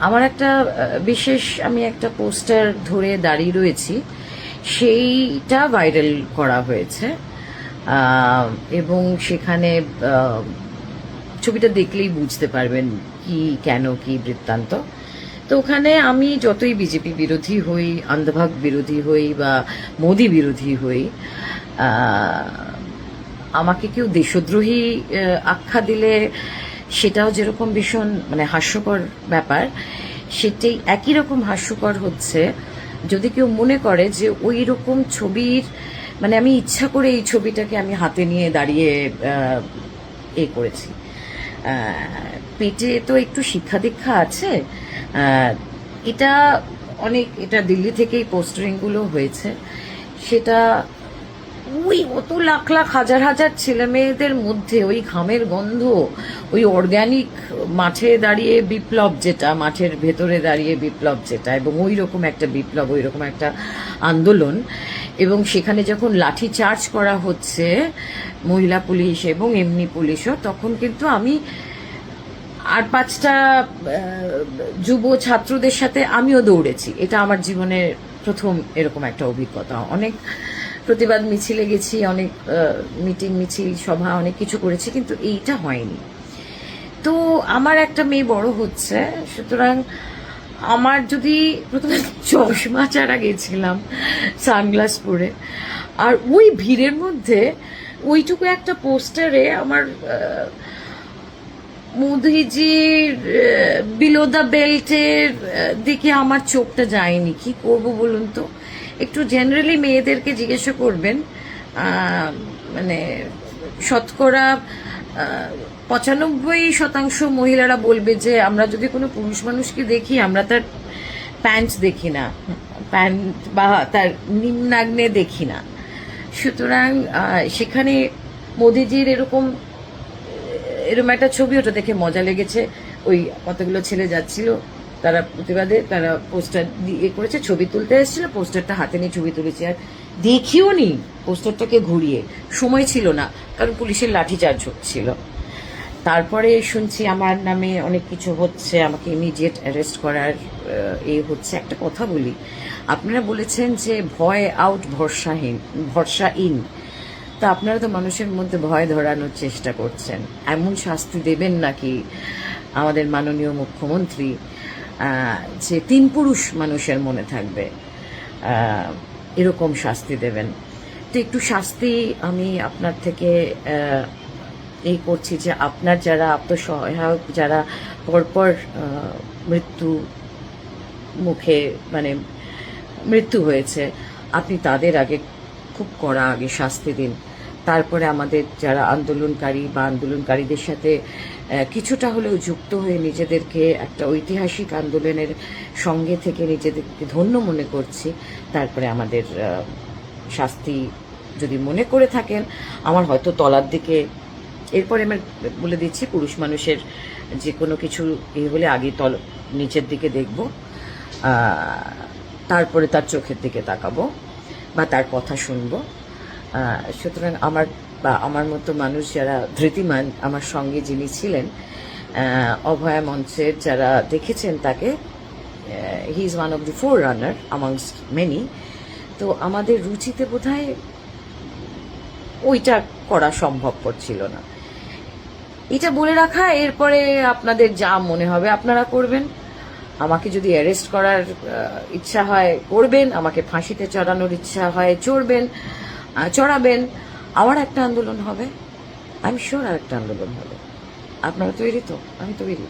আমার একটা বিশেষ আমি একটা পোস্টার ধরে দাঁড়িয়ে রয়েছি, সেইটা ভাইরাল করা হয়েছে। এবং সেখানে ছবিটা দেখলেই বুঝতে পারবেন কি কেন কি বৃত্তান্ত। তো ওখানে আমি যতই বিজেপি বিরোধী হই, অন্ধভাগ বিরোধী হই বা মোদি বিরোধী হই, আমাকে কেউ দেশদ্রোহী আখ্যা দিলে সেটাও যেরকম ভীষণ মানে হাস্যকর ব্যাপার, সেটাই একই রকম হাস্যকর হচ্ছে যদি কেউ মনে করে যে ওই রকম ছবির মানে আমি ইচ্ছা করে এই ছবিটাকে আমি হাতে নিয়ে দাঁড়িয়ে এ করেছি। পেটে তো একটু শিক্ষা দীক্ষা আছে। এটা এটা দিল্লি থেকেই পোস্টারিংগুলো হয়েছে। সেটা ওই অত লাখ লাখ হাজার হাজার ছেলে মেয়েদের মধ্যে ওই ঘামের গন্ধ, ওই অর্গ্যানিক মাঠে দাঁড়িয়ে বিপ্লব যেটা, মাঠের ভেতরে দাঁড়িয়ে বিপ্লব যেটা, এবং ওই রকম একটা বিপ্লব, ওই রকম একটা আন্দোলন, এবং সেখানে যখন লাঠি চার্জ করা হচ্ছে মহিলা পুলিশ এবং এমনি পুলিশও, তখন কিন্তু আমি আর 5টা যুব ছাত্রদের সাথে আমিও দৌড়েছি। এটা আমার জীবনের প্রথম এরকম একটা অভিজ্ঞতা। অনেক প্রতিবাদ মিছিলে গেছি, অনেক মিটিং মিছিল সভা অনেক কিছু করেছি, কিন্তু এইটা হয়নি। তো আমার একটা মেয়ে বড় হচ্ছে, সুতরাং আমার যদি প্রথমে চশমা ছাড়া গেছিলাম সানগ্লাস পরে, আর ওই ভিড়ের মধ্যে ওইটুকু একটা পোস্টারে আমার মোদিজির বিলো দ্য বেল্টের দিকে আমার চোখটা যায়নি। কি করব বলুন তো? একটু জেনারেলি মেয়েদেরকে জিজ্ঞাসা করবেন, মানে শতকরা 95% মহিলারা বলবে যে আমরা যদি কোনো পুরুষ মানুষকে দেখি আমরা তার প্যান্ট দেখি না, প্যান্ট বা তার নিম্নাগ্নে দেখি না। সুতরাং সেখানে মোদিজির এরকম একটা ছবি, ওটা দেখে মজা লেগেছে। ওই কতগুলো ছেলে যাচ্ছিল, তারা প্রতিবাদে তারা পোস্টার দিয়ে করেছে, ছবি তুলতে এসেছিল, পোস্টারটা হাতে নিয়ে ছবি তুলেছে। আর দেখিও নি পোস্টারটাকে ঘুরিয়ে, সময় ছিল না, কারণ পুলিশের লাঠিচার্জ হচ্ছিল। তারপরে শুনছি আমার নামে অনেক কিছু হচ্ছে, আমাকে ইমিডিয়েট অ্যারেস্ট করার হচ্ছে। একটা কথা বলি, আপনারা বলেছেন যে ভয় আউট ভরসা ইন। তা আপনারা তো মানুষের মধ্যে ভয় ধরানোর চেষ্টা করছেন। এমন শাস্তি দেবেন নাকি আমাদের মাননীয় মুখ্যমন্ত্রী যে 3 পুরুষ মানুষের মনে থাকবে, এরকম শাস্তি দেবেন? তো একটু শাস্তি আমি আপনার থেকে এই করছি যে আপনার যারা আত্মসহায়ক, যারা পরপর মৃত্যু মুখে মানে মৃত্যু হয়েছে, আপনি তাদের আগে খুব কড়া আগে শাস্তি দিন। তারপরে আমাদের যারা আন্দোলনকারী বা আন্দোলনকারীদের সাথে কিছুটা হলেও যুক্ত হয়ে নিজেদেরকে একটা ঐতিহাসিক আন্দোলনের সঙ্গে থেকে নিজেদেরকে ধন্য মনে করছি, তারপরে আমাদের শাস্তি যদি মনে করে থাকেন, আমার হয়তো তলার দিকে, এরপরে আমি বলে দিচ্ছি, পুরুষ মানুষের যে কোনো কিছু হলে আগে নিচের দিকে দেখব, তারপরে তার চোখের দিকে তাকাবো বা তার কথা শুনবো। সুতরাং আমার মতো মানুষ যারা ধৃতিমান, আমার সঙ্গে যিনি ছিলেন, অভয়া মঞ্চের যারা দেখেছেন তাকে, he is one of the four runner amongst many. তো আমাদের রুচিতে বোধহয় ওইটা করা সম্ভবপর ছিল না। এটা বলে রাখা, এরপরে আপনাদের যা মনে হবে আপনারা করবেন। আমাকে যদি অ্যারেস্ট করার ইচ্ছা হয় করবেন, আমাকে ফাঁসিতে চড়ানোর ইচ্ছা হয় চড়াবেন। আমার একটা আন্দোলন হবে, আমি শিওর আর একটা আন্দোলন হবে। আপনারা তৈরি তো? আমি তৈরি।